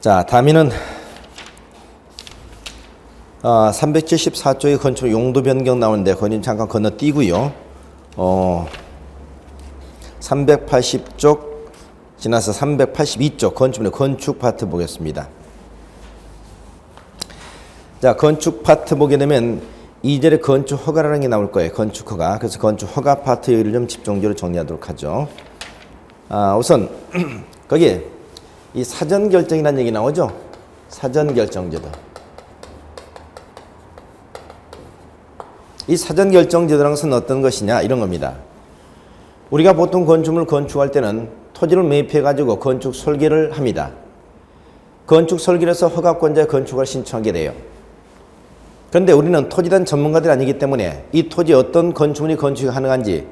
자, 다음에는 374쪽의 건축 용도 변경 나오는데 그건 잠깐 건너뛰고요. 380쪽 지나서 382쪽 건축물의 건축 파트 보겠습니다. 자, 건축 파트 보게 되면 2절에 건축 허가라는 게 나올 거예요. 건축 허가. 그래서 건축 허가 파트 여기를 좀 집중적으로 정리하도록 하죠. 우선 거기에 이 사전 결정이라는 얘기 나오죠. 사전 결정제도. 이 사전 결정제도라는 것은 어떤 것이냐 이런 겁니다. 우리가 보통 건축물을 건축할 때는 토지를 매입해 가지고 건축 설계를 합니다. 건축 설계를 해서 허가권자에 건축을 신청하게 돼요. 그런데 우리는 토지단 전문가들이 아니기 때문에 이 토지에 어떤 건축물이 건축이 가능한지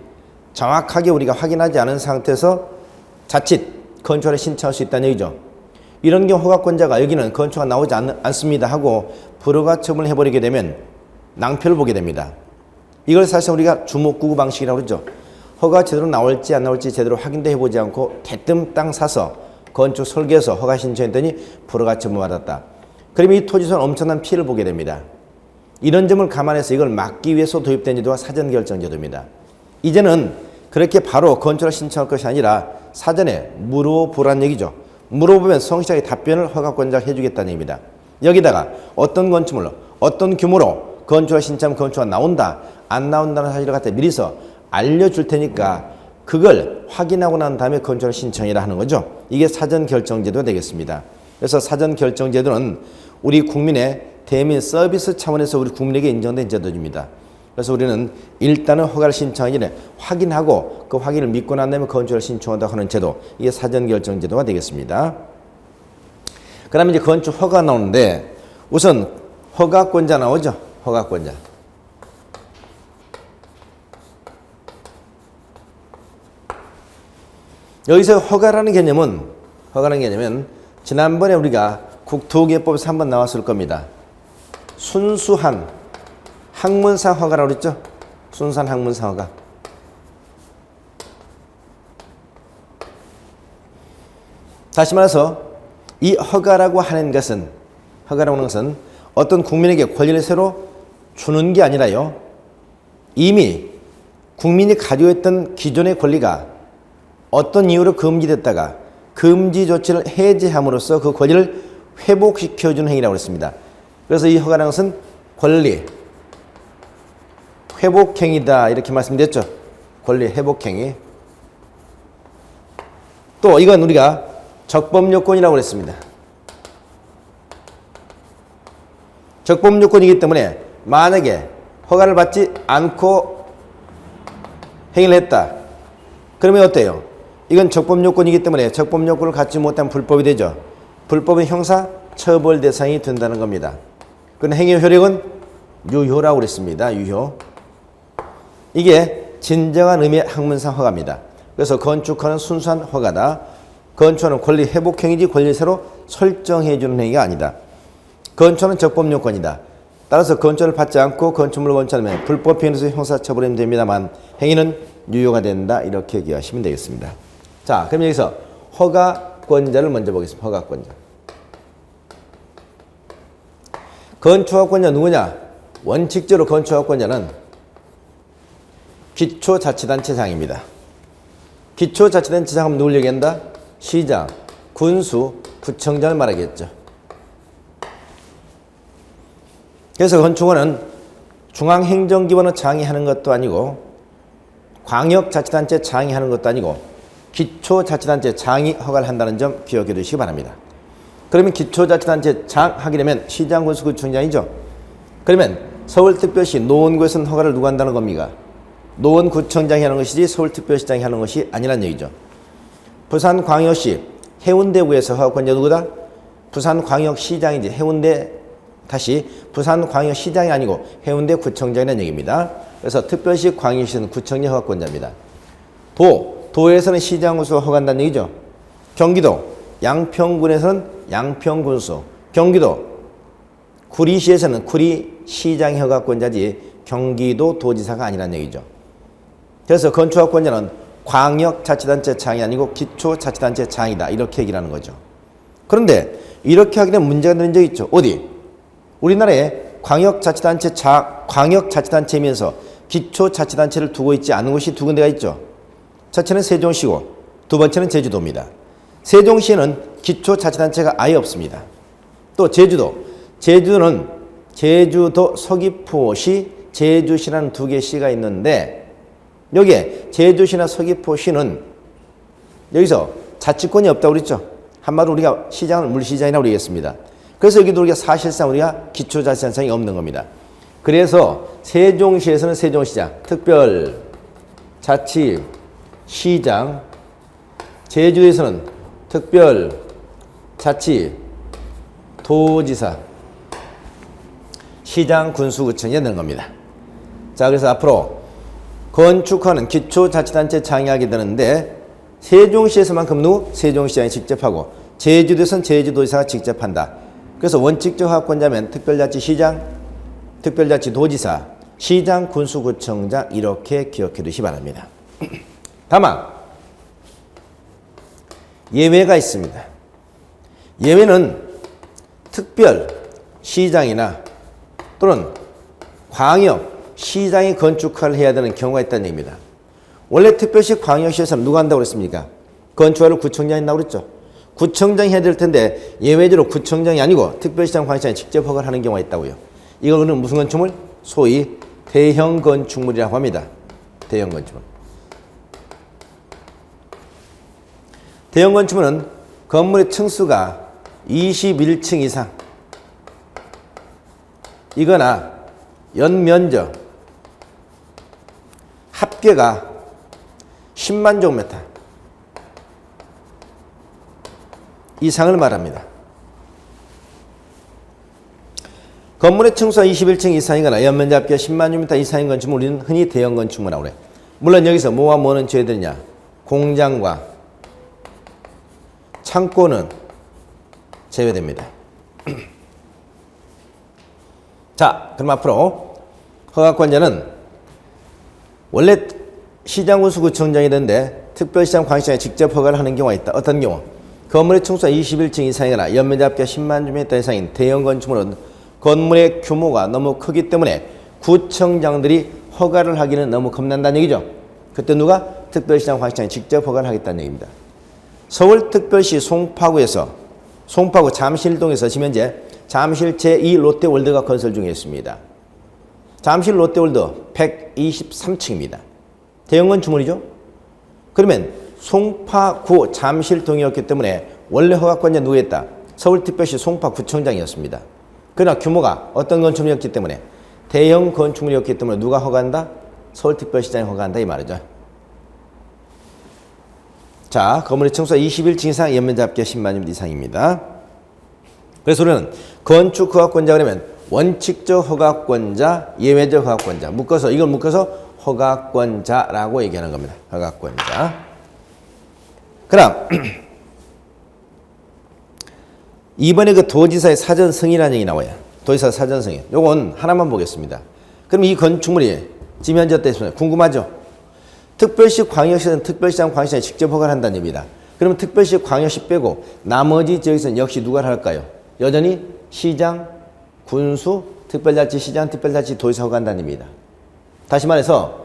정확하게 우리가 확인하지 않은 상태에서 자칫 건축을 신청할 수 있다는 얘기죠. 이런 경우 허가권자가 여기는 건축가 나오지 않습니다 하고 불허가 처분을 해버리게 되면 낭패를 보게 됩니다. 이걸 사실 우리가 주목구구 방식이라고 그러죠. 허가 제대로 나올지 안 나올지 제대로 확인도 해보지 않고 대뜸 땅 사서 건축 설계해서 허가 신청했더니 불허가 처분 받았다. 그러면 이 토지소는 엄청난 피해를 보게 됩니다. 이런 점을 감안해서 이걸 막기 위해서 도입된 제도가 사전결정제도입니다. 이제는 그렇게 바로 건축을 신청할 것이 아니라 사전에 물어보란 얘기죠. 물어보면 성실하게 답변을 허가권자가 해주겠다는 얘기입니다. 여기다가 어떤 건축물로 어떤 규모로 건축을 신청하면 건축가 나온다 안 나온다는 사실을 갖다 미리서 알려줄 테니까 그걸 확인하고 난 다음에 건축을 신청이라 하는 거죠. 이게 사전결정제도가 되겠습니다. 그래서 사전결정제도는 우리 국민의 대민 서비스 차원에서 우리 국민에게 인정된 제도입니다. 그래서 우리는 일단은 허가를 신청하기 전에 확인하고 그 확인을 믿고 난 다음에 건축을 신청한다고 하는 제도, 이게 사전결정제도가 되겠습니다. 그 다음에 이제 건축 허가 나오는데 우선 허가권자 나오죠. 허가권자. 여기서 허가라는 개념은 지난번에 우리가 국토기획법에서 한번 나왔을 겁니다. 순수한 학문상 허가라고 그랬죠? 순수한 학문상 허가. 다시 말해서 이 허가라고 하는 것은 어떤 국민에게 권리를 새로 주는 게 아니라요. 이미 국민이 가지고 있던 기존의 권리가 어떤 이유로 금지됐다가 금지 조치를 해제함으로써 그 권리를 회복시켜주는 행위라고 했습니다. 그래서 이 허가라는 것은 권리 회복행위다 이렇게 말씀드렸죠. 권리 회복행위. 또 이건 우리가 적법요건이라고 했습니다. 적법요건이기 때문에 만약에 허가를 받지 않고 행위를 했다. 그러면 어때요? 이건 적법요건이기 때문에 적법요건을 갖지 못하면 불법이 되죠. 불법은 형사 처벌 대상이 된다는 겁니다. 그런 행위의 효력은 유효라고 그랬습니다. 유효. 이게 진정한 의미의 학문상 허가입니다. 그래서 건축허는 순수한 허가다. 건축허는 권리 회복행위지 권리를 새로 설정해 주는 행위가 아니다. 건축허는 적법요건이다. 따라서 건축을 받지 않고 건축물을 건축하면 불법 행위에서 형사처벌이 됩니다만 행위는 유효가 된다. 이렇게 얘기하시면 되겠습니다. 자, 그럼 여기서 허가권자를 먼저 보겠습니다. 허가권자. 건축허가권자 누구냐? 원칙적으로 건축허가권자는 기초자치단체장입니다. 기초자치단체장 하면 누굴 얘기한다? 시장, 군수, 구청장을 말하겠죠. 그래서 건축원은 중앙행정기관의 장이 하는 것도 아니고 광역자치단체 장이 하는 것도 아니고 기초자치단체 장이 허가를 한다는 점 기억해 두시기 바랍니다. 그러면 기초자치단체 장 하게 되면 시장, 군수, 구청장이죠. 그러면 서울특별시 노원구에서는 허가를 누가 한다는 겁니까? 노원구청장이 하는 것이지 서울특별시장이 하는 것이 아니란 얘기죠. 부산광역시 해운대구에서 허가권자 누구다? 부산광역시장이지. 해운대 다시 부산광역시장이 아니고 해운대구청장이라는 얘기입니다. 그래서 특별시 광역시는 구청장 허가권자입니다. 도에서는 시장군수가 허가한다는 얘기죠. 경기도 양평군에서는 양평군수, 경기도 구리시에서는 구리시장 허가권자지 경기도 도지사가 아니란 얘기죠. 그래서 건축허가권자는 광역자치단체 장이 아니고 기초자치단체 장이다. 이렇게 얘기를 하는 거죠. 그런데 이렇게 하게 되면 문제가 되는 적이 있죠. 어디? 우리나라에 광역자치단체이면서 기초자치단체를 두고 있지 않은 곳이 두 군데가 있죠. 첫째는 세종시고 두 번째는 제주도입니다. 세종시에는 기초자치단체가 아예 없습니다. 또 제주도는 제주도 서귀포시, 제주시라는 두 개의 시가 있는데 여기에 제주시나 서귀포시는 여기서 자치권이 없다고 그랬죠. 한마디로 우리가 시장을 물시장이라고 그러겠습니다. 그래서 여기도 우리가 사실상 우리가 기초자치단체가 없는 겁니다. 그래서 세종시에서는 세종시장, 특별자치시장, 제주에서는 특별자치도지사, 시장, 군수구청이 되는 겁니다. 자, 그래서 앞으로 건축하는 기초자치단체 장악이 되는데 세종시에서만큼 세종시장이 직접 하고 제주도에서는 제주도지사가 직접 한다. 그래서 원칙적 허가권자면 특별자치시장, 특별자치도지사, 시장, 군수구청장 이렇게 기억해 두시기 바랍니다. 다만 예외가 있습니다. 예외는 특별시장이나 또는 광역시장이 건축을 해야 되는 경우가 있다는 얘기입니다. 원래 특별시 광역시에서는 누가 한다고 그랬습니까? 건축을 구청장이 한다고 그랬죠. 구청장이 해야 될 텐데 예외적으로 구청장이 아니고 특별시장, 광역시장이 직접 허가를 하는 경우가 있다고요. 이거는 무슨 건축물? 소위 대형 건축물이라고 합니다. 대형 건축물. 대형 건축물은 건물의 층수가 21층 이상 이거나 연면적 합계가 10만 제곱미터 이상을 말합니다. 건물의 층수가 21층 이상이거나 연면적 합계가 10만 제곱미터 이상인 건축물 우리는 흔히 대형 건축물이라고 그래요. 물론 여기서 뭐와 뭐는 제외되느냐? 공장과 창고는 제외됩니다. 자, 그럼 앞으로 허가권자는 원래 시장군수구청장이 되는데 특별시장, 광역시장에 직접 허가를 하는 경우가 있다. 어떤 경우? 건물의 층수가 21층 이상이거나 연면적 합계가 10만 제곱미터 이상인 대형 건축물은 건물의 규모가 너무 크기 때문에 구청장들이 허가를 하기는 너무 겁난다는 얘기죠. 그때 누가? 특별시장, 광역시장이 직접 허가를 하겠다는 얘기입니다. 서울특별시 송파구에서 송파구 잠실동에서 지금 현재 잠실 제2 롯데월드가 건설 중에 있습니다. 잠실 롯데월드 123층입니다. 대형 건축물이죠. 그러면 송파구 잠실동이었기 때문에 원래 허가권자 누구였다? 서울특별시 송파구청장이었습니다. 그러나 규모가 어떤 건축물이었기 때문에 대형 건축물이었기 때문에 누가 허가한다? 서울특별시장이 허가한다 이 말이죠. 자, 건물의 층수가 21층 이상, 연면적 합계 10만 제곱미터 이상입니다. 그래서 우리는 건축 허가권자 그러면 원칙적 허가권자, 예외적 허가권자 이걸 묶어서 허가권자라고 얘기하는 겁니다. 허가권자. 그럼 이번에 그 도지사의 사전 승인이라는 얘기 나와요. 도지사 사전 승인. 요건 하나만 보겠습니다. 그럼 이 건축물이 지금 현재 어땠습니까? 궁금하죠? 특별시, 광역시는 특별시장, 광역시장이 직접 허가를 한다는 얘기입니다. 그러면 특별시, 광역시 빼고 나머지 지역에서는 역시 누가 할까요? 여전히 시장, 군수, 특별자치시장, 특별자치도지사 허가한다는 얘기입니다. 다시 말해서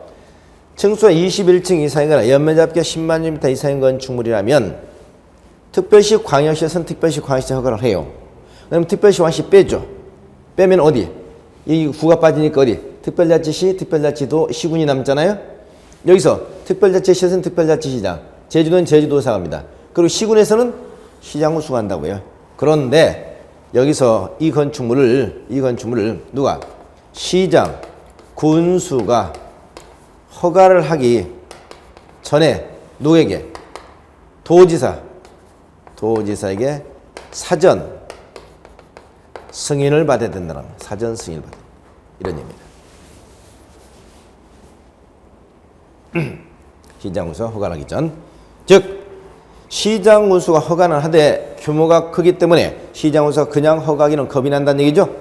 층수가 21층 이상이거나 연면적 합계가 10만 제곱미터 이상인 건축물이라면 특별시, 광역시에서는 특별시, 광역시 허가를 해요. 그럼 특별시, 광역시 빼죠. 빼면 어디? 이 구가 빠지니까 어디? 특별자치시, 특별자치도, 시군이 남잖아요. 여기서 특별자치시에서는 특별자치시장, 제주도는 제주도지사가 합니다. 그리고 시군에서는 시장을 수거한다고요. 그런데 여기서 이 건축물을 누가? 시장, 군수가 허가를 하기 전에 누구에게? 도지사에게 사전 승인을 받아야 된다는 겁니다. 사전 승인을 받아야 된다. 이런 얘기입니다. 시장군수 허가를 하기 전, 즉 시장군수가 허가는 하되 규모가 크기 때문에 시장군수가 그냥 허가하기는 겁이 난다는 얘기죠.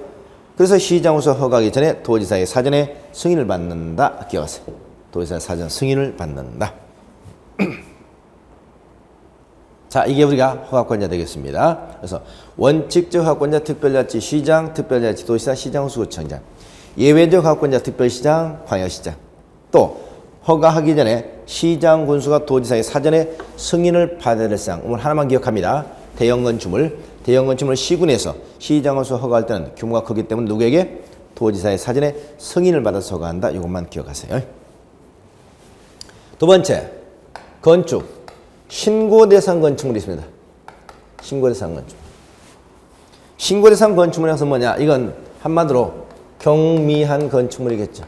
그래서 시장군수 허가하기 전에 도지사의 사전에 승인을 받는다. 기억하세요. 도지사의 사전 승인을 받는다. 자, 이게 우리가 허가권자 되겠습니다. 그래서 원칙적 허가권자 특별자치 시장, 특별자치 도시사, 시장수구청장, 예외적 허가권자 특별시장, 광역시장. 또 허가하기 전에 시장, 군수가 도지사의 사전에 승인을 받아야 될 사항. 오늘 하나만 기억합니다. 대형 건축물 시군에서 시장, 군수 허가할 때는 규모가 크기 때문에 누구에게? 도지사의 사전에 승인을 받아서 허가한다. 이것만 기억하세요. 두 번째, 건축. 신고 대상 건축물이 있습니다. 신고 대상 건축물. 신고 대상 건축물에서 뭐냐? 이건 한마디로 경미한 건축물이겠죠.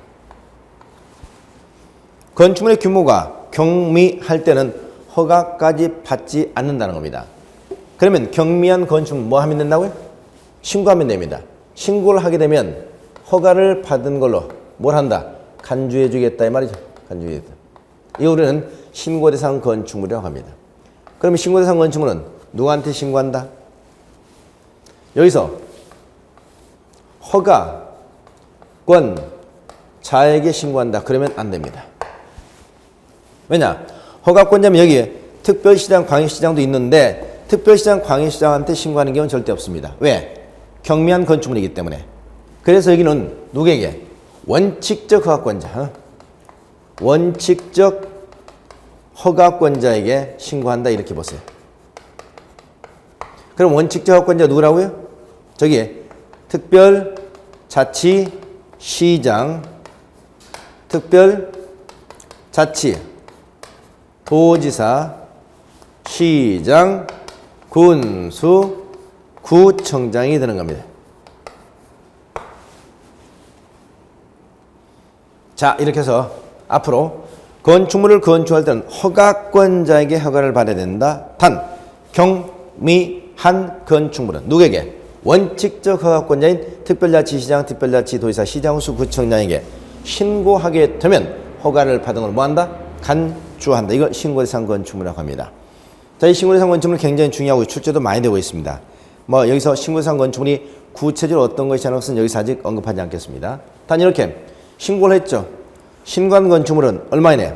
건축물의 규모가 경미할 때는 허가까지 받지 않는다는 겁니다. 그러면 경미한 건축물 뭐 하면 된다고요? 신고하면 됩니다. 신고를 하게 되면 허가를 받은 걸로 뭘 한다? 간주해 주겠다 이 말이죠. 간주해 주겠다. 이 우리는 신고 대상 건축물이라고 합니다. 그러면 신고 대상 건축물은 누구한테 신고한다? 여기서 허가권자에게 신고한다. 그러면 안 됩니다. 왜냐? 허가권자면 여기에 특별시장, 광역시장도 있는데 특별시장, 광역시장한테 신고하는 경우는 절대 없습니다. 왜? 경미한 건축물이기 때문에. 그래서 여기는 누구에게? 원칙적 허가권자. 원칙적 허가권자에게 신고한다 이렇게 보세요. 그럼 원칙적 허가권자 누구라고요? 저기 특별자치 시장, 특별자치 도지사, 시장, 군수, 구청장이 되는 겁니다. 자, 이렇게 해서 앞으로 건축물을 건축할 때는 허가권자에게 허가를 받아야 된다. 단, 경미한 건축물은 누구에게? 원칙적 허가권자인 특별자치시장, 특별자치도지사, 시장수, 구청장에게 신고하게 되면 허가를 받은 걸 뭐한다? 간주한다. 이거 신고대상 건축물이라고 합니다. 자, 이 신고대상 건축물은 굉장히 중요하고 출제도 많이 되고 있습니다. 뭐 여기서 신고대상 건축물이 구체적으로 어떤 것이 하는 것은 여기서 아직 언급하지 않겠습니다. 단 이렇게 신고를 했죠. 신고한 건축물은 얼마 이내?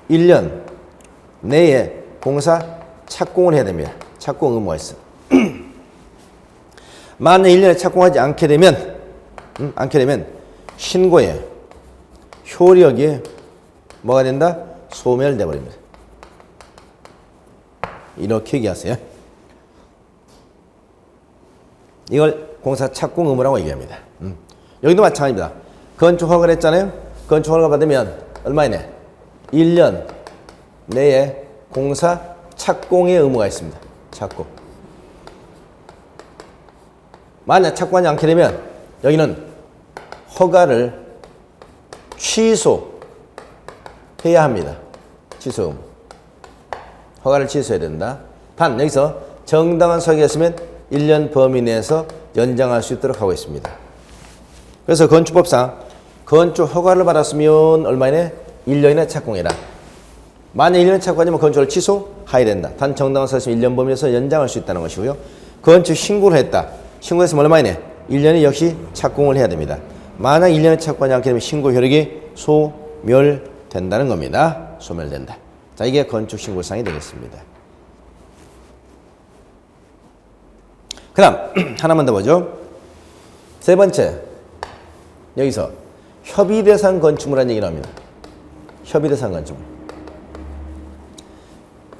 1년 내에 공사 착공을 해야 됩니다. 착공 의무가 있어. 만약 1년에 착공하지 않게 되면 신고의 효력이 뭐가 된다? 소멸돼 버립니다. 이렇게 얘기하세요. 이걸 공사 착공 의무라고 얘기합니다. 여기도 마찬가지입니다. 건축 허가를 했잖아요. 건축 허가 받으면 얼마 이내? 1년 내에 공사 착공의 의무가 있습니다. 착공. 만약 착공하지 않게 되면 여기는 허가를 취소해야 합니다. 취소 의무. 허가를 취소해야 된다. 단 여기서 정당한 설계가 있으면 1년 범위 내에서 연장할 수 있도록 하고 있습니다. 그래서 건축법상 건축 허가를 받았으면 얼마 이내? 1년 이내 착공해라. 만약 1년에 착공하면 건축을 취소해야 된다. 단 정당한 설계가 있으면 1년 범위 내에서 연장할 수 있다는 것이고요. 건축 신고를 했다. 신고했으면 얼마 이내? 1년에 역시 착공을 해야 됩니다. 만약 1년에 착공하지 않게 되면 신고 효력이 소멸된다는 겁니다. 소멸된다. 자, 이게 건축 신고사항이 되겠습니다. 그 다음 하나만 더 보죠. 세 번째, 여기서 협의대상 건축물이라는 얘기를 합니다. 협의대상 건축물.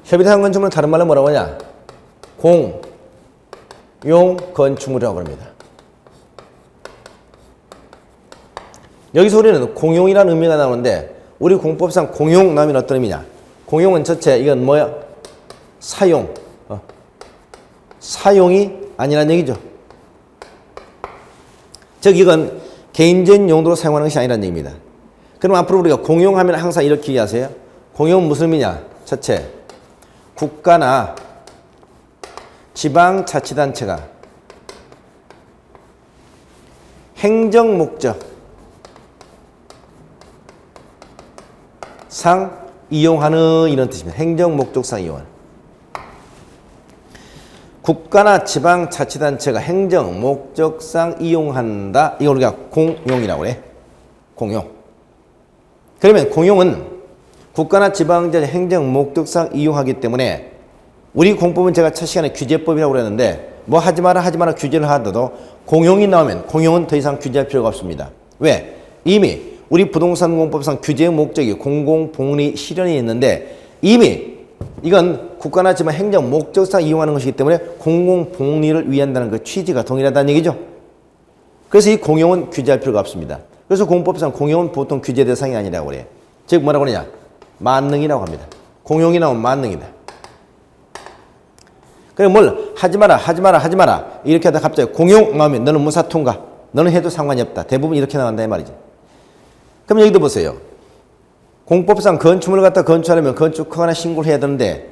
협의대상 건축물은 다른 말로 뭐라고 하냐? 공용 건축물이라고 합니다. 여기서 우리는 공용이라는 의미가 나오는데 우리 공법상 공용 나오면 어떤 의미냐? 공용은 전체 이건 뭐야? 사용. 사용이 아니라는 얘기죠. 즉 이건 개인적인 용도로 사용하는 것이 아니라는 얘기입니다. 그럼 앞으로 우리가 공용하면 항상 이렇게 얘기하세요. 공용은 무슨 의미냐? 첫째, 국가나 지방자치단체가 행정 목적 상 이용하는 이런 뜻입니다. 행정 목적상 이용하는. 국가나 지방자치단체가 행정 목적상 이용한다. 이걸 우리가 공용이라고 해. 공용. 그러면 공용은 국가나 지방자치 행정 목적상 이용하기 때문에 우리 공법은 제가 첫 시간에 규제법이라고 그랬는데 뭐 하지 마라 규제를 하더라도 공용이 나오면 공용은 더 이상 규제할 필요가 없습니다. 왜? 이미 우리 부동산 공법상 규제의 목적이 공공복리 실현이 있는데 이미 이건 국가나 지방 행정 목적상 이용하는 것이기 때문에 공공복리를 위한다는 그 취지가 동일하다는 얘기죠. 그래서 이 공용은 규제할 필요가 없습니다. 그래서 공법상 공용은 보통 규제 대상이 아니라고 그래요. 즉 뭐라고 그러냐? 만능이라고 합니다. 공용이 나오면 만능이다. 그래 뭘 하지 마라 이렇게 하다 갑자기 공용 나오면 너는 무사 통과. 너는 해도 상관이 없다. 대부분 이렇게 나온다 이 말이지. 그럼 여기도 보세요. 공법상 건축물을 갖다 건축하려면 건축허가나 신고를 해야 되는데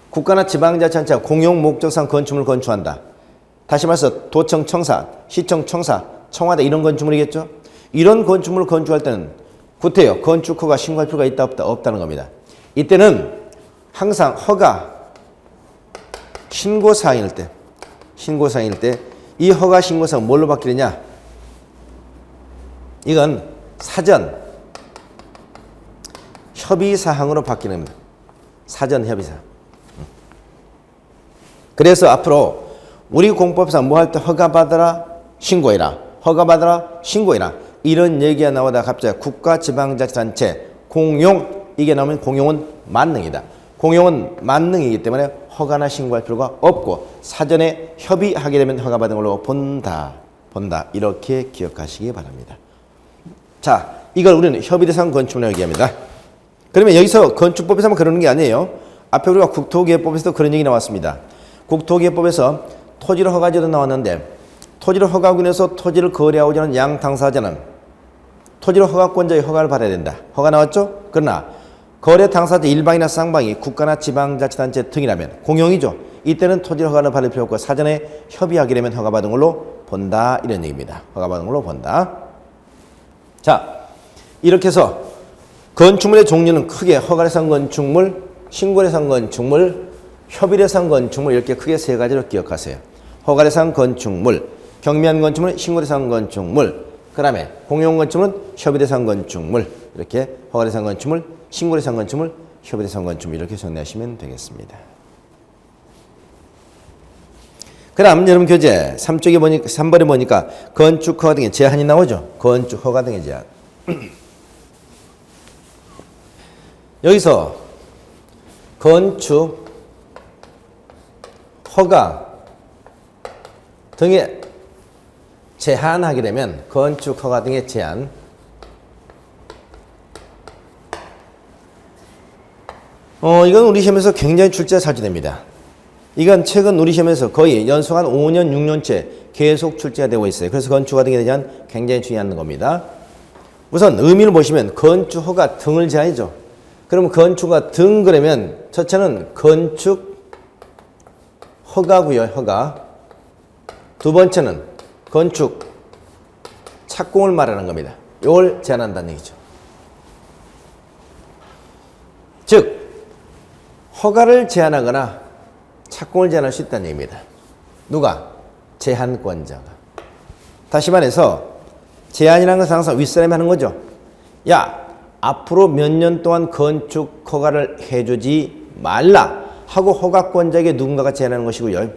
국가나 지방자치단체가 공용 목적상 건축물을 건축한다. 다시 말해서 도청 청사, 시청 청사, 청와대 이런 건축물이겠죠. 이런 건축물을 건축할 때는 구태여 건축허가 신고할 필요가 있다 없다? 없다는 겁니다. 이때는 항상 허가 신고사항일 때 이 허가 신고사항은 뭘로 바뀌느냐? 이건 사전 협의사항으로 바뀌는 겁니다. 사전 협의사항. 그래서 앞으로 우리 공법상 뭐 할 때 허가받아라 신고해라 이런 얘기가 나오다가 갑자기 국가지방자치단체 공용 이게 나오면 공용은 만능이다. 공용은 만능이기 때문에 허가나 신고할 필요가 없고 사전에 협의하게 되면 허가받은 걸로 본다 이렇게 기억하시기 바랍니다. 자, 이걸 우리는 협의대상 건축물이라고 얘기합니다. 그러면 여기서 건축법에서만 그러는 게 아니에요. 앞에 우리가 국토기획법에서도 그런 얘기 나왔습니다. 국토기획법에서 토지를 허가제도 나왔는데 토지를 허가하고 나서 토지를 거래하고자 하는 양 당사자는 토지를 허가권자의 허가를 받아야 된다. 허가 나왔죠? 그러나 거래 당사자 일방이나 쌍방이 국가나 지방자치단체 등이라면 공용이죠. 이때는 토지 허가를 받을 필요 없고 사전에 협의하게 되면 허가받은 걸로 본다 이런 얘기입니다. 허가받은 걸로 본다. 자, 이렇게 해서 건축물의 종류는 크게 허가대상 건축물, 신고대상 건축물, 협의대상 건축물 이렇게 크게 세 가지로 기억하세요. 허가대상 건축물, 경미한 건축물은 신고대상 건축물, 그 다음에 공용건축물은 협의대상 건축물 이렇게 허가대상 건축물, 신고대상 건축물, 협의대상 건축물 이렇게 정리하시면 되겠습니다. 그 다음 여러분 교재 3쪽에 보니까 3번에 보니까 건축허가 등의 제한이 나오죠. 건축허가 등의 제한. 여기서 건축 허가 등의 제한하게 되면 건축 허가 등의 제한 이건 우리 시험에서 굉장히 출제가 자주 됩니다. 이건 최근 우리 시험에서 거의 연속 한 5년, 6년째 계속 출제가 되고 있어요. 그래서 건축 허가 등에 대한 굉장히 중요한 겁니다. 우선 의미를 보시면 건축 허가 등을 제한이죠. 그러면 건축 허가 등 그러면 첫째는 건축 허가고요. 허가. 두 번째는 건축 착공을 말하는 겁니다. 이걸 제한한다는 얘기죠. 즉 허가를 제한하거나 착공을 제한할 수 있다는 얘기입니다. 누가? 제한권자가. 다시 말해서 제한이라는 것은 항상 윗사람이 하는 거죠. 야, 앞으로 몇 년 동안 건축 허가를 해주지 말라 하고 허가권자에게 누군가가 제한하는 것이고요.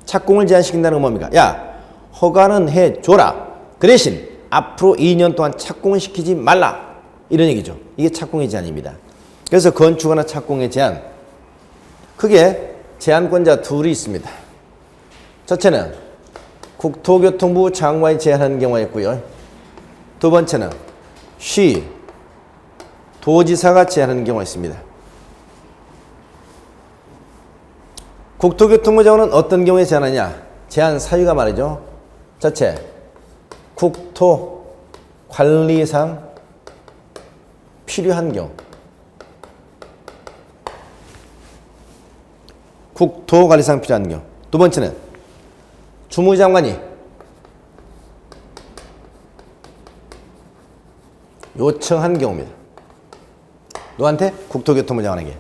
착공을 제한시킨다는 건 뭡니까? 야, 허가는 해줘라. 그 대신 앞으로 2년 동안 착공을 시키지 말라. 이런 얘기죠. 이게 착공의 제한입니다. 그래서 건축하나 착공의 제한. 크게 제한권자 둘이 있습니다. 첫째는 국토교통부 장관이 제한하는 경우가 있고요. 두 번째는 시, 도지사가 제한하는 경우가 있습니다. 국토교통부 장관은 어떤 경우에 제한하냐? 제한 사유가 말이죠. 첫째, 국토 관리상 필요한 경우. 국토관리상 필요한 경우. 두 번째는 주무장관이 요청한 경우입니다. 너한테 국토교통부 장관에게.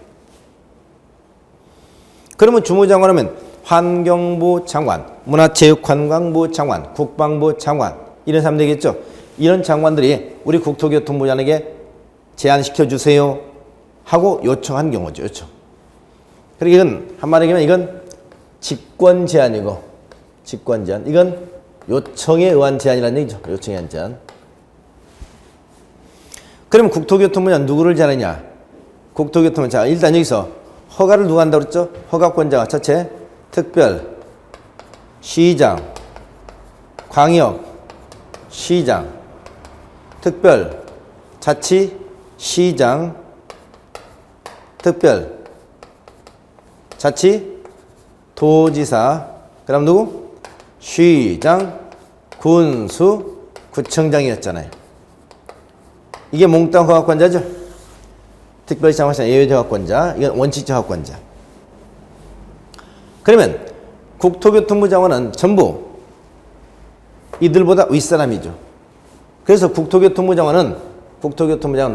그러면 주무장관 하면 환경부 장관, 문화체육관광부 장관, 국방부 장관 이런 사람 되겠죠. 이런 장관들이 우리 국토교통부 장관에게 제안시켜 주세요 하고 요청한 경우죠. 요청. 그리고 이건 한마디로 얘기하면 이건 직권 제한이고 직권 제한. 이건 요청에 의한 제한이라는 얘기죠. 요청에 의한 제한. 그러면 국토교통부는 누구를 제한하냐? 국토교통부. 자, 일단 여기서 허가를 누가 한다고 그랬죠? 허가권자가 첫째, 특별, 시장, 광역, 시장, 특별, 자치, 시장, 특별, 자치, 도지사, 그 다음 누구? 시장, 군수, 구청장이었잖아요. 이게 몽땅 허가권자죠. 특별시장, 확장, 예외적 허가권자, 이건 원칙적 허가권자. 그러면 국토교통부 장관은 전부 이들보다 윗사람이죠. 그래서 국토교통부 장관은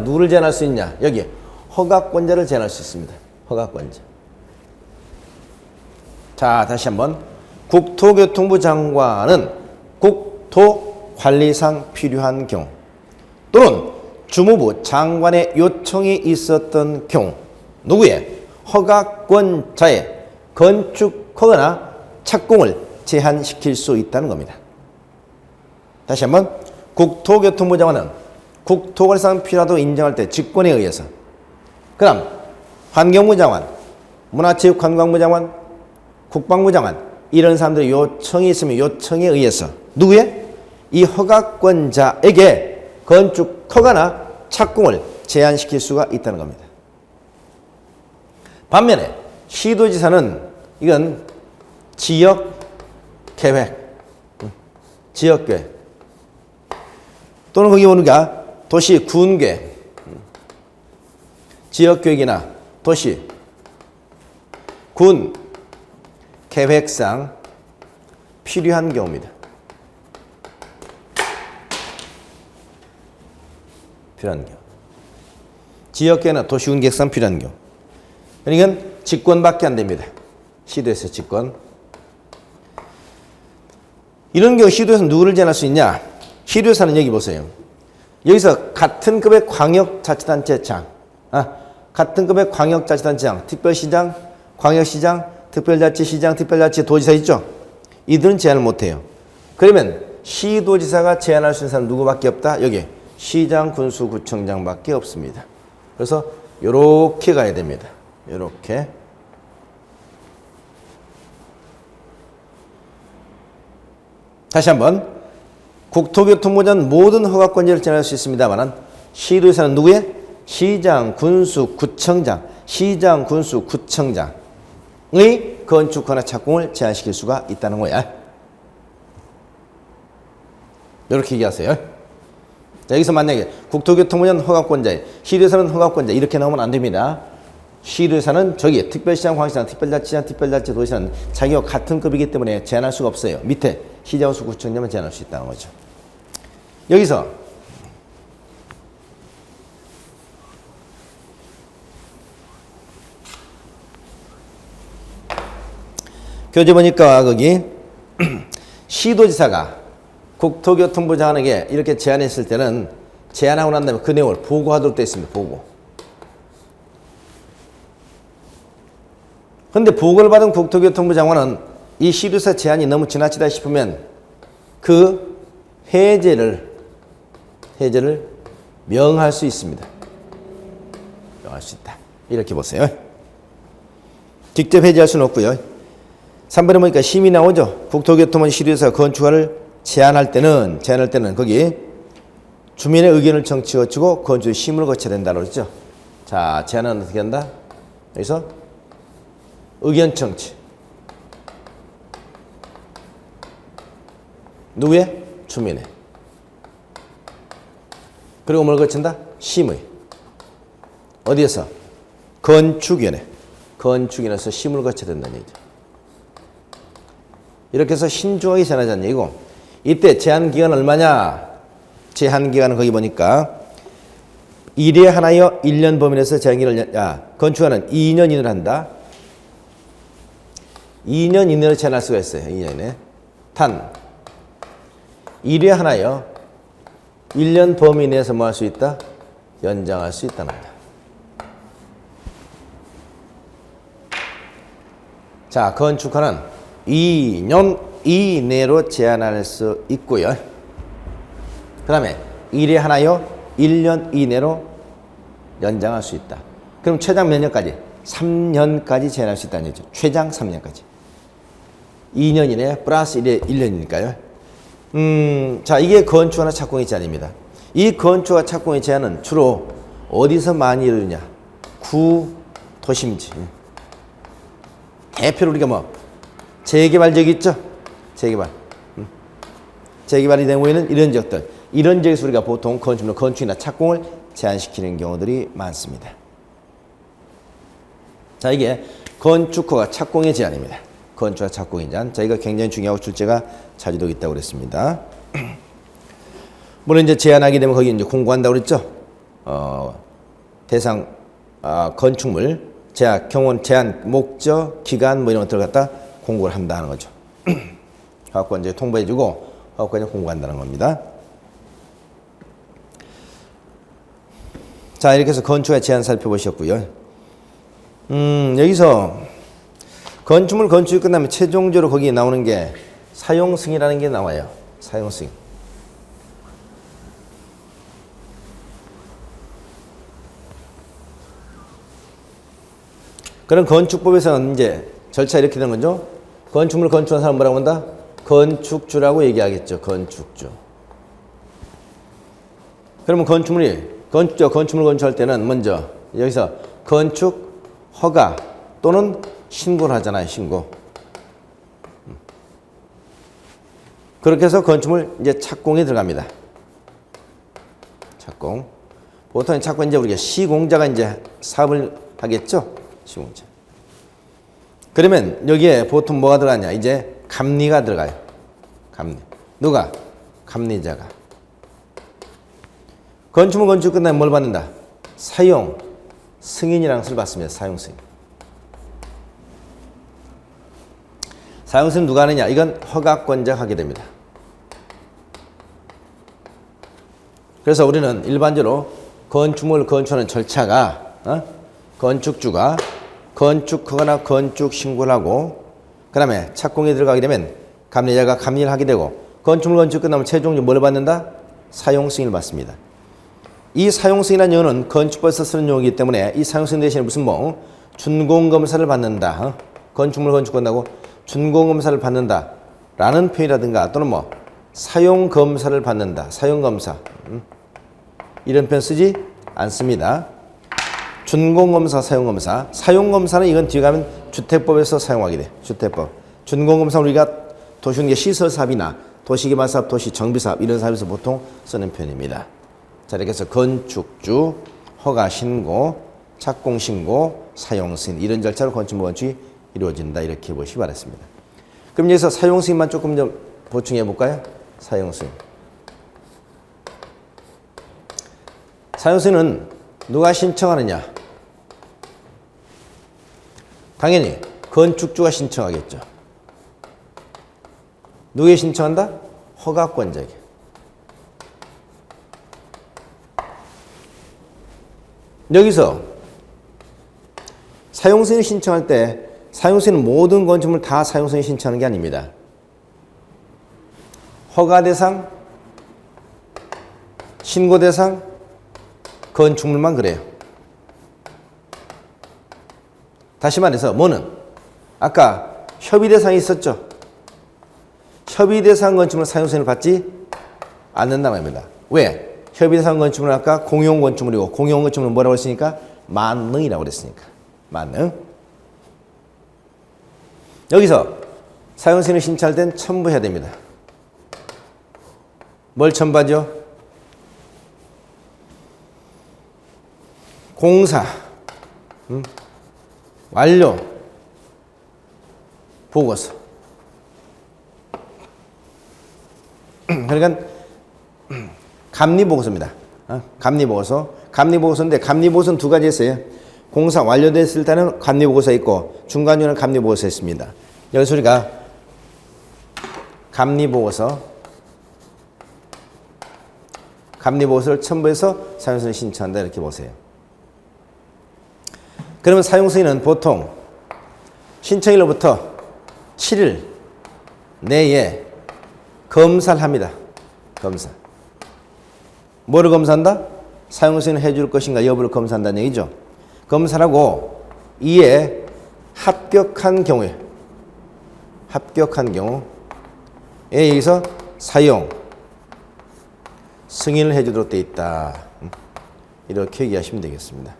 누구를 제한할 수 있냐? 여기 허가권자를 제한할 수 있습니다. 허가권자. 자, 다시 한번. 국토교통부 장관은 국토관리상 필요한 경우 또는 주무부 장관의 요청이 있었던 경우 누구의 허가권자의 건축 허가나 착공을 제한시킬 수 있다는 겁니다. 다시 한번. 국토교통부 장관은 국토관리상 필요하다고 인정할 때 직권에 의해서, 그 다음 환경부 장관, 문화체육관광부 장관, 국방부 장관, 이런 사람들의 요청이 있으면 요청에 의해서 누구의? 이 허가권자에게 건축 허가나 착공을 제한시킬 수가 있다는 겁니다. 반면에 시도지사는 이건 지역계획, 지역계획 또는 거기 오는가 도시 군계획, 지역계획이나 도시 군 계획상 필요한 경우입니다. 필요한 경우. 지역계획이나 도시군 계획상 필요한 경우. 그러니까 직권밖에 안 됩니다. 시도에서 직권. 이런 경우 시도에서 누구를 제한할 수 있냐? 시도에서는 여기 보세요. 여기서 같은 급의 광역자치단체장, 같은 급의 광역자치단체장, 특별시장, 광역시장, 특별자치시장, 특별자치 도지사 있죠? 이들은 제한을 못해요. 그러면 시도지사가 제한할 수 있는 사람은 누구밖에 없다? 여기 시장, 군수, 구청장밖에 없습니다. 그래서 요렇게 가야 됩니다. 요렇게. 다시 한번. 국토교통부는 모든 허가권자를 제한할 수 있습니다만 시도에서는 누구의? 시장, 군수, 구청장, 시장, 군수, 구청장의 건축허나 착공을 제한시킬 수가 있다는 거야. 이렇게 얘기하세요. 자, 여기서 만약에 국토교통부는 허가권자에 시도에서는 허가권자 이렇게 나오면 안 됩니다. 시도에서는 저기 특별시장, 광역시장, 특별자치장, 특별자치, 도시는 자기와 같은 급이기 때문에 제한할 수가 없어요. 밑에 시장, 군수, 구청장만 제한할 수 있다는 거죠. 여기서 교재 보니까 거기 시도지사가 국토교통부 장관에게 이렇게 제안했을 때는 제안하고 난 다음에 그 내용을 보고하도록 되어 있습니다. 보고. 그런데 보고를 받은 국토교통부 장관은 이 시도지사 제안이 너무 지나치다 싶으면 그 해제를 명할 수 있습니다. 명할 수 있다. 이렇게 보세요. 직접 해제할 수는 없고요. 3번에 보니까 심의 나오죠. 국토교통부 시도지사가 건축허가를 제한할 때는 거기 주민의 의견을 거치고 건축 심의를 거쳐야 된다고 그랬죠. 자, 제한은 어떻게 한다? 여기서 의견 청취. 누구의? 주민의. 그리고 뭘 거친다? 심의. 어디에서? 건축위원회. 건축위원회에서 심의를 거쳐야 된다는 얘기죠. 이렇게 해서 신중하게 제한하자는 얘기고, 이때 제한기간 얼마냐? 제한기간은 거기 보니까 1회 하나여 1년 범위 내에서 제한기간을, 건축하는 2년 이내로 한다. 2년 이내로 제한할 수가 있어요. 2년 이내. 단 1회 하나여 1년 범위 내에서 뭐 할 수 있다? 연장할 수 있다는 거다. 자, 건축허는 2년 이내로 제한할 수 있고요. 그 다음에 1에 하나요 1년 이내로 연장할 수 있다. 그럼 최장 몇 년까지? 3년까지 제한할 수 있다는 얘기죠. 최장 3년까지. 2년 이내 플러스 1년이니까요. 자, 이게 건축허나 착공의 제한입니다. 이 건축허나 착공의 제한은 주로 어디서 많이 이루느냐? 구도심지. 대표로 우리가 뭐 재개발 지역 있죠? 재개발. 재개발이 되고 있는 이런 지역들. 이런 지역에서 우리가 보통 건축물, 건축이나 착공을 제한시키는 경우들이 많습니다. 자, 이게 건축허가 착공의 제한입니다. 건축허 착공의 제한. 저희가 굉장히 중요하고 출제가 자주 되고 있다고 그랬습니다. 물론 이제 제한하게 되면 거기 이제 공고한다고 그랬죠? 대상, 건축물, 제한, 경원, 제한, 목적, 기간 뭐 이런 것들을 갖다 공고를 한다는 거죠. 허가권자에 통보해주고 허가권자에 공고한다는 겁니다. 자, 이렇게 해서 건축의 제한 살펴보셨고요. 여기서 건축물 건축이 끝나면 최종적으로 거기에 나오는 게 사용승이라는 게 나와요. 사용승. 그런 건축법에서는 이제 절차 이렇게 되는 거죠. 건축물 건축한 사람 뭐라고 한다? 건축주라고 얘기하겠죠. 건축주. 그러면 건축물 건축할 때는 먼저 여기서 건축 허가 또는 신고를 하잖아요. 신고. 그렇게 해서 건축물 이제 착공에 들어갑니다. 착공. 보통 착공 이제 우리가 시공자가 이제 사업을 하겠죠. 시공자. 그러면 여기에 보통 뭐가 들어가냐? 이제 감리가 들어가요. 감리. 누가? 감리자가. 건축물 건축 끝나면 뭘 받는다? 사용 승인이라는 것을 받습니다. 사용 승인. 사용 승인 누가 하느냐? 이건 허가권자가 하게 됩니다. 그래서 우리는 일반적으로 건축물 건축하는 절차가 건축주가 건축허가나 건축 신고를 하고 그 다음에 착공에 들어가게 되면 감리자가 감리를 하게 되고 건축물 건축 끝나면 최종적으로 뭘 받는다? 사용 승인을 받습니다. 이 사용 승인이라는 용어는 건축법에서 쓰는 용어이기 때문에 이 사용 승인 대신에 무슨 뭐 준공검사를 받는다. 건축물 건축 끝나고 준공검사를 받는다 라는 표현이라든가 또는 뭐 사용검사를 받는다. 사용검사 이런 표현 쓰지 않습니다. 준공검사, 사용검사. 사용검사는 이건 뒤에 가면 주택법에서 사용하게 돼. 주택법. 준공검사는 우리가 도시공개 시설사업이나 도시개발사업, 도시정비사업 이런 사업에서 보통 쓰는 표현입니다. 자, 이렇게 해서 건축주, 허가신고, 착공신고, 사용승인 이런 절차로 건축물 건축이 이루어진다. 이렇게 보시기 바랍니다. 그럼 여기서 사용승인만 조금 좀 보충해 볼까요? 사용승인. 사용승인은 누가 신청하느냐? 당연히 건축주가 신청하겠죠. 누구에 신청한다? 허가권자에게. 여기서 사용승인 신청할 때 사용승인은 모든 건축물 다 사용승인 신청하는 게 아닙니다. 허가 대상, 신고 대상, 건축물만 그래요. 다시 말해서 뭐는 아까 협의 대상이 있었죠. 협의 대상 건축물 사용승인을 받지 않는다 말입니다. 왜? 협의 대상 건축물은 아까 공용 건축물이고 공용 건축물은 뭐라고 했으니까? 만능이라고 그랬으니까. 만능. 여기서 사용승인을 신청할 땐 첨부해야 됩니다. 뭘 첨부하죠? 공사, 완료, 보고서. 그러니까 감리보고서입니다. 감리보고서. 감리보고서인데 감리보고서는 두 가지 있어요. 공사 완료됐을 때는 감리보고서 있고 중간중간 감리보고서 있습니다. 여기서 우리가 감리보고서를 첨부해서 사용승인을 신청한다 이렇게 보세요. 그러면 사용승인은 보통 신청일로부터 7일 내에 검사를 합니다. 검사. 뭐를 검사한다? 사용 승인을 해줄 것인가 여부를 검사한다는 얘기죠. 검사를 하고 이에 합격한 경우에 의해서 사용 승인을 해주도록 되어 있다. 이렇게 얘기하시면 되겠습니다.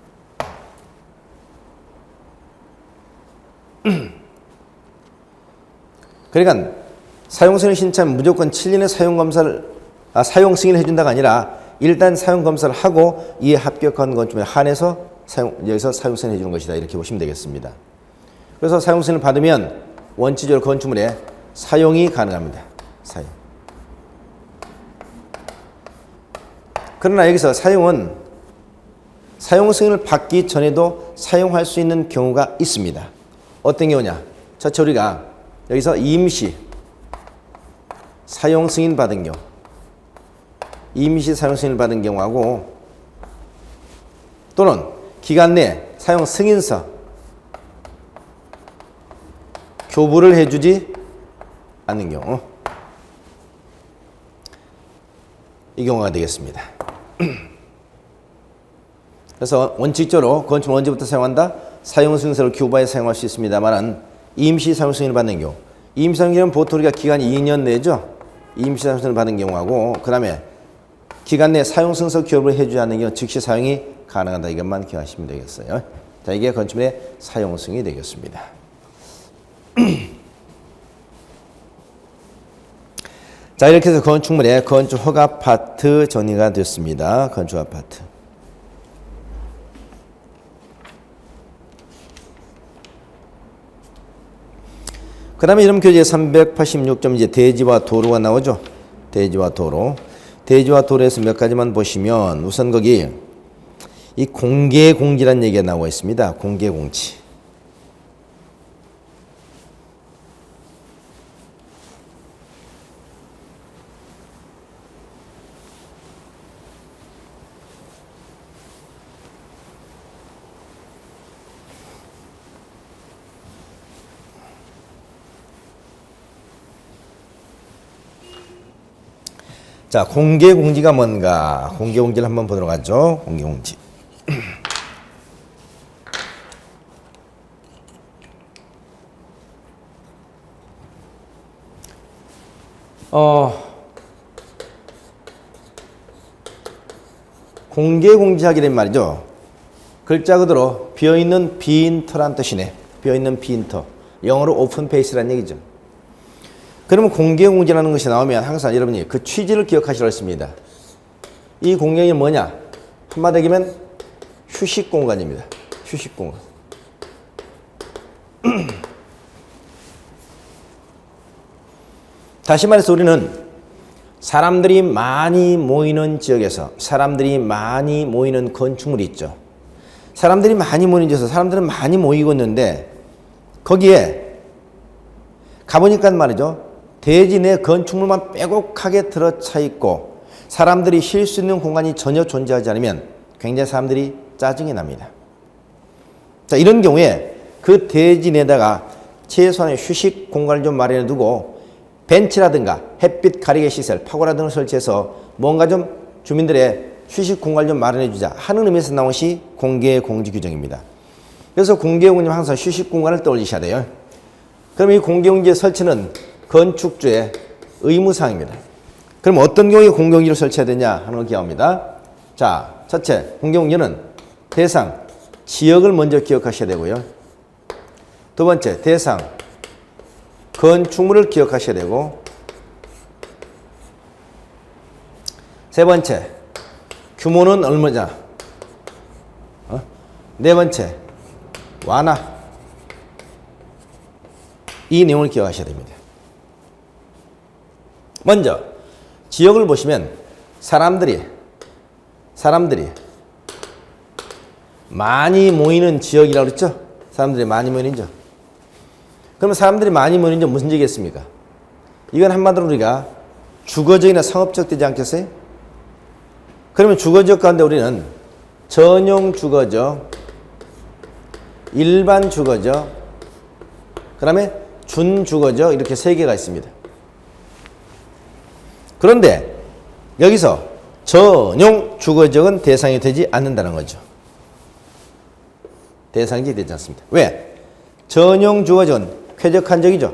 그러니까 사용 승인을 신청하면 무조건 7년의 사용 승인을 해준다가 아니라 일단 사용 검사를 하고 이에 합격한 건축에 한해서 여기서 사용 승인을 해주는 것이다. 이렇게 보시면 되겠습니다. 그래서 사용 승인을 받으면 원칙적으로 건축물에 사용이 가능합니다. 그러나 여기서 사용은 사용 승인을 받기 전에도 사용할 수 있는 경우가 있습니다. 어떤 경우냐? 첫째 우리가 여기서 임시 사용 승인 받은 경우, 임시 사용 승인을 받은 경우하고 또는 기간 내 사용 승인서 교부를 해주지 않는 경우, 이 경우가 되겠습니다. 그래서 원칙적으로 건축물 언제부터 사용한다? 사용 승인서를 교부하여 사용할 수 있습니다만 임시 사용 승인을 받는 경우, 임시 사용 승인은 보통 우리가 기간이 2년 내죠. 임시 사용 승인을 받은 경우하고 그 다음에 기간 내 사용 승인서 교부를 해주지 않는 경우 즉시 사용이 가능하다. 이것만 기억하시면 되겠어요. 자, 이게 건축물의 사용 승인이 되겠습니다. 자, 이렇게 해서 건축물의 건축 허가 파트 정리가 됐습니다. 건축 허가 파트. 그 다음에 이름 교재 386점 이제 대지와 도로가 나오죠. 대지와 도로. 대지와 도로에서 몇 가지만 보시면 우선 거기 이 공개공지라는 얘기가 나와 있습니다. 공개공지. 자, 공개공지가 뭔가? 공개공지를 한번 보도록 하죠. 공개공지. 공개공지하게 된 말이죠. 글자 그대로 비어있는 빈터란 뜻이네. 비어있는 빈터. 영어로 오픈 페이스라는 얘기죠. 그러면 공개공지라는 것이 나오면 항상 여러분이 그 취지를 기억하시라고 했습니다. 이 공개공지는 뭐냐? 한마디 얘기하면 휴식공간입니다. 휴식공간. 다시 말해서 우리는 사람들이 많이 모이는 지역에서 사람들이 많이 모이는 건축물이 있죠. 사람들이 많이 모이는 지역에서 사람들은 많이 모이고 있는데 거기에 가보니까 말이죠. 대지 내 건축물만 빼곡하게 들어차 있고 사람들이 쉴 수 있는 공간이 전혀 존재하지 않으면 굉장히 사람들이 짜증이 납니다. 자, 이런 경우에 그 대지 내다가 최소한의 휴식 공간을 좀 마련해 두고 벤치라든가 햇빛 가리개 시설, 파고라 등을 설치해서 뭔가 좀 주민들의 휴식 공간을 좀 마련해 주자 하는 의미에서 나온 것이 공개공지 규정입니다. 그래서 공개공지는 항상 휴식 공간을 떠올리셔야 돼요. 그럼 이 공개공지의 설치는 건축주의 의무사항입니다. 그럼 어떤 경우에 공개공지를 설치해야 되냐 하는 걸 기억합니다. 자, 첫째, 공개공지는 대상, 지역을 먼저 기억하셔야 되고요. 두 번째, 대상, 건축물을 기억하셔야 되고 세 번째, 규모는 얼마냐. 네 번째, 완화. 이 내용을 기억하셔야 됩니다. 먼저 지역을 보시면 사람들이 많이 모이는 지역이라고 그랬죠? 사람들이 많이 모이는 지역. 그러면 사람들이 많이 모이는 지역 무슨 지역이겠습니까? 이건 한마디로 우리가 주거지역이나 상업지역 되지 않겠어요? 그러면 주거지역 가운데 우리는 전용 주거지역, 일반 주거지역, 그 다음에 준주거적 이렇게 세 개가 있습니다. 그런데 여기서 전용 주거적은 대상이 되지 않는다는 거죠. 대상이 되지 않습니다. 왜? 전용 주거적은 쾌적한 적이죠.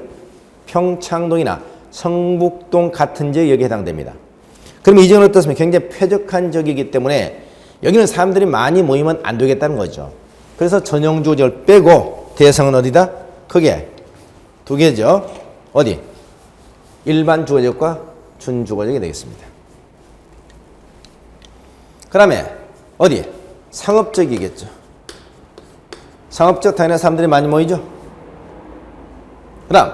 평창동이나 성북동 같은 지역에 여기에 해당됩니다. 그럼 이 지역은 어떻습니까? 굉장히 쾌적한 지역이기 때문에 여기는 사람들이 많이 모이면 안 되겠다는 거죠. 그래서 전용 주거적을 빼고 대상은 어디다? 크게 두 개죠. 어디? 일반 주거적과 준주거적이 되겠습니다. 그 다음에 어디? 상업적이겠죠. 상업적 당연히 사람들이 많이 모이죠. 그 다음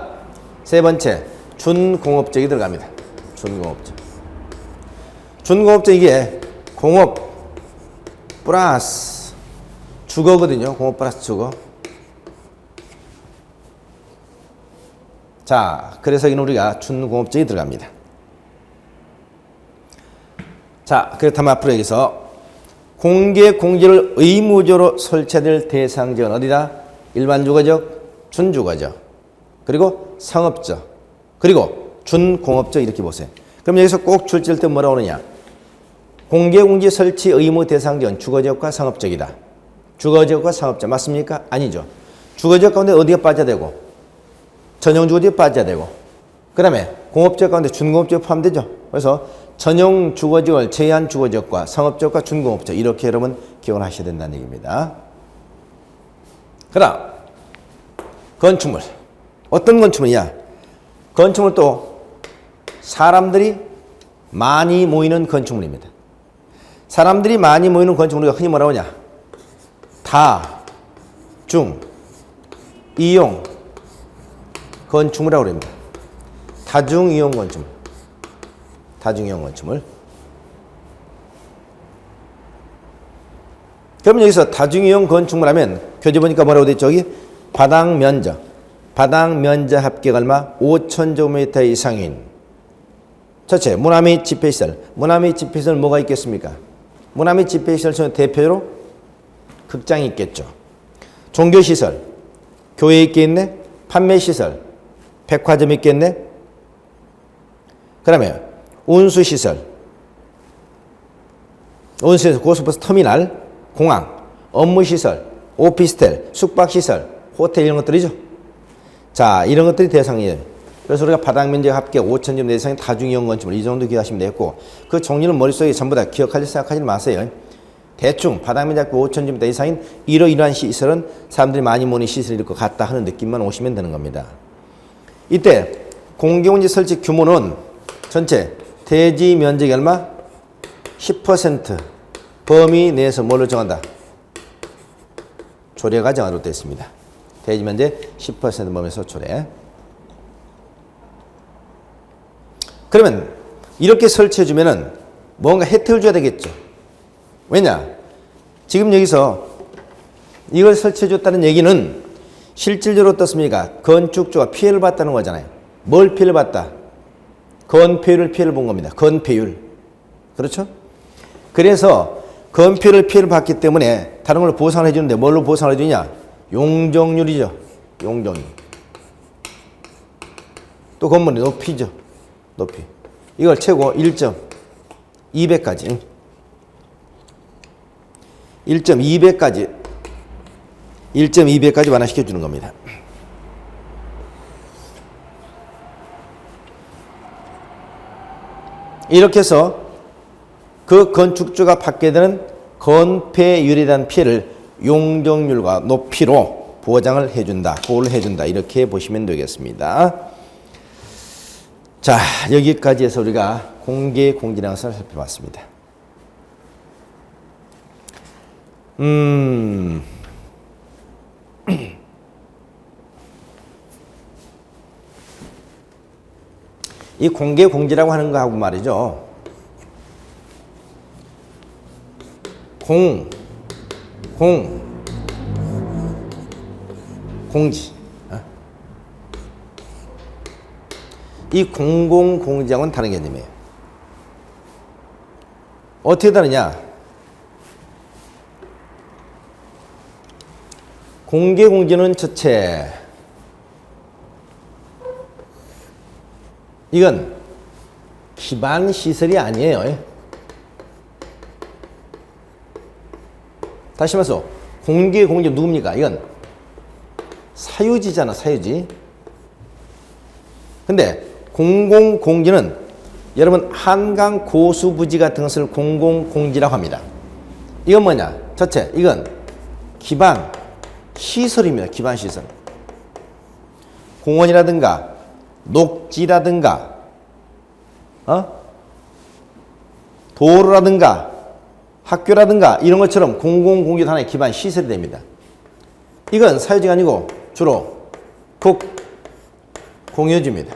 세 번째 준공업적이 들어갑니다. 준공업적. 준공업적 이게 공업 플러스 주거거든요. 공업 플러스 주거. 자, 그래서 여기는 우리가 준공업적이 들어갑니다. 자, 그렇다면 앞으로 여기서 공개 공지를 의무적으로 설치될 대상지역은 어디다? 일반 주거적, 준주거적, 그리고 상업적, 그리고 준공업적 이렇게 보세요. 그럼 여기서 꼭 출제할 때 뭐라고 그러냐? 공개 공지 설치 의무 대상지역은 주거적과 상업적이다. 주거적과 상업적 맞습니까? 아니죠. 주거적 가운데 어디가 빠져야 되고 전용 주거지에 빠져야 되고 그 다음에 공업적 가운데 준공업적 포함되죠. 그래서 전용 주거지역을 제외한 주거지역과 상업지역과 준공업지역 이렇게 여러분 기억을 하셔야 된다는 얘기입니다. 그 다음 건축물. 어떤 건축물이냐? 건축물 또 사람들이 많이 모이는 건축물입니다. 사람들이 많이 모이는 건축물을 흔히 뭐라고 하냐? 다중 이용 건축물이라고 합니다. 다중이용 건축물. 다중이용 건축물. 그러면 여기서 다중이용 건축물 하면 교재 보니까 뭐라고 돼 있죠? 여기 바닥 면적 합계가 얼마? 5,000제곱미터 이상인 첫째, 문화 및 집회시설. 문화 및 집회시설 뭐가 있겠습니까? 문화 및 집회시설 중에 대표로 극장이 있겠죠. 종교시설, 교회 있겠네. 판매시설, 백화점 있겠네. 그 다음에 운수시설, 고속버스 터미널, 공항, 업무시설, 오피스텔, 숙박시설, 호텔 이런 것들이죠. 자, 이런 것들이 대상이에요. 그래서 우리가 바닥면적 합계 5,000점 대상인 다중이용 건축물 이 정도 기억하시면 되겠고 그 종류는 머릿속에 전부 다 기억하지 생각하지 마세요. 대충 바닥면적 합계 5,000점 이상인 이러이러한 시설은 사람들이 많이 모이는 시설일 것 같다 하는 느낌만 오시면 되는 겁니다. 이때 공개공지 설치 규모는 전체 대지 면적이 얼마? 10% 범위 내에서 뭘로 정한다? 조례가 정하도록 되어 있습니다. 대지 면적 10% 범위에서 조례. 그러면 이렇게 설치해 주면은 뭔가 혜택을 줘야 되겠죠. 왜냐? 지금 여기서 이걸 설치해 줬다는 얘기는 실질적으로 어떻습니까? 건축주가 피해를 봤다는 거잖아요. 뭘 피해를 봤다? 건폐율을 피해를 본 겁니다. 건폐율. 그렇죠? 그래서 건폐율을 피해를 봤기 때문에 다른 걸로 보상을 해주는데 뭘로 보상을 해주냐? 용적률이죠. 용적률. 또 건물의 높이죠. 높이. 이걸 최고 1.2배까지. 1.2배까지 완화시켜 주는 겁니다. 이렇게 해서 그 건축주가 받게 되는 건폐율에 대한 피해를 용적률과 높이로 보장을 해준다. 보호를 해준다. 이렇게 보시면 되겠습니다. 자, 여기까지 해서 우리가 공개 공지라는 것을 살펴봤습니다. 이 공개 공지라고 하는 거하고 말이죠. 공지. 이 공공공지하고는 다른 개념이에요. 어떻게 다르냐? 공개공지는 첫째, 이건 기반 시설이 아니에요. 다시 말해서 공개 공지 누굽니까? 이건 사유지잖아, 사유지. 근데 공공공지는 여러분 한강 고수부지 같은 것을 공공공지라고 합니다. 이건 뭐냐? 첫째, 이건 기반 시설입니다. 기반 시설. 공원이라든가 녹지라든가 도로라든가 학교라든가 이런 것처럼 공공공지 하나의 기반 시설이 됩니다. 이건 사유지가 아니고 주로 공유지입니다.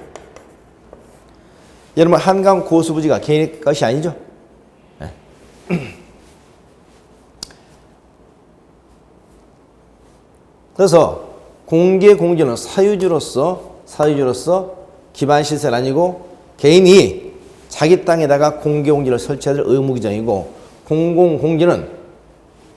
여러분 한강 고수부지가 개인의 것이 아니죠? 네. 그래서 공개공지는 사유지로서 기반 시설 아니고 개인이 자기 땅에다가 공개공지를 설치해야 될 의무 규정이고, 공공공지는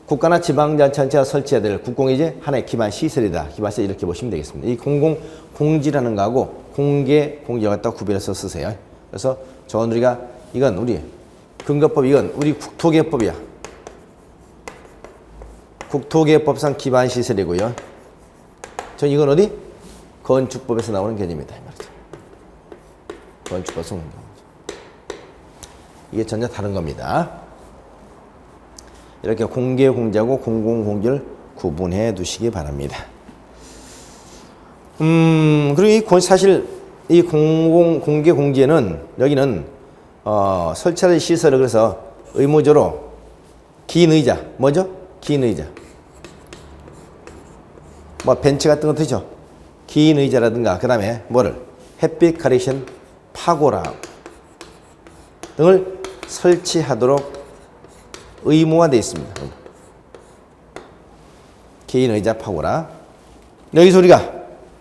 국가나 지방자치단체가 설치해야 될 국공유지 하나의 기반 시설이다. 기반 시설 이렇게 보시면 되겠습니다. 이 공공공지라는 거하고 공개공지를 갖다 구별해서 쓰세요. 그래서 저건 우리가 이건 우리 근거법, 이건 우리 국토개혁법이야. 국토개혁법상 기반 시설이고요. 전 이건 어디? 건축법에서 나오는 개념이다. 건축법에서 나오는 개념이죠. 이게 전혀 다른 겁니다. 이렇게 공개공지하고 공공공지를 구분해 두시기 바랍니다. 그리고 사실 이 공개공지에는 여기는 설치할 시설을 그래서 의무적으로 긴 의자, 뭐죠? 긴 의자. 뭐 벤치 같은 거 되죠? 긴 의자라든가 그 다음에 뭐를? 햇빛 가리션 파고라 등을 설치하도록 의무화되어 있습니다. 긴 의자 파고라. 여기서 우리가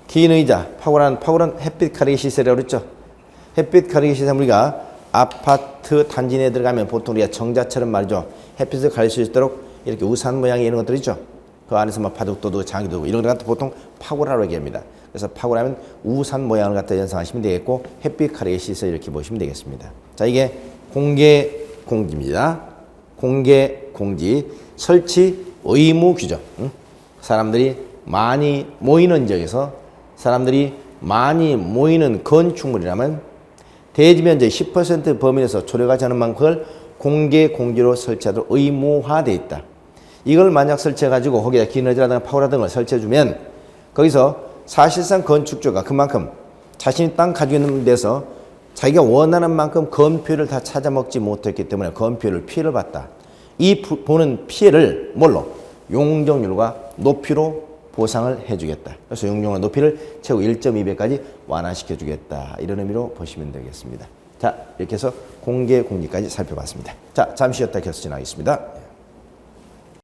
긴 의자 파고라는 햇빛 가리기 시설이라고 그랬죠. 햇빛 가리기 시설 우리가 아파트 단지 내에 들어가면 보통 우리가 정자처럼 말이죠. 햇빛을 가릴 수 있도록 이렇게 우산 모양의 이런 것들 있죠. 그 안에서 막 바둑도 두고 장기도 두고 이런 걸 갖다 보통 파고라라고 얘기합니다. 그래서 파고라면 우산 모양을 갖다 연상하시면 되겠고, 햇빛 가리기 시설 이렇게 보시면 되겠습니다. 자, 이게 공개공지입니다. 공개공지 설치 의무 규정. 사람들이 많이 모이는 지역에서 사람들이 많이 모이는 건축물이라면 대지면적 10% 범위에서 초래하지 않은 만큼을 공개공지로 설치하도록 의무화되어 있다. 이걸 만약 설치해가지고 거기다 긴 의자라든가 파고라 등을 설치해주면 거기서 사실상 건축주가 그만큼 자신이 땅 가지고 있는 데서 자기가 원하는 만큼 건폐율을 다 찾아먹지 못했기 때문에 건폐율 피해를 봤다. 이 보는 피해를 뭘로? 용적률과 높이로 보상을 해주겠다. 그래서 용적률과 높이를 최고 1.2배까지 완화시켜주겠다. 이런 의미로 보시면 되겠습니다. 자, 이렇게 해서 공개공지까지 살펴봤습니다. 자, 잠시 쉬었다 계속 진행하겠습니다.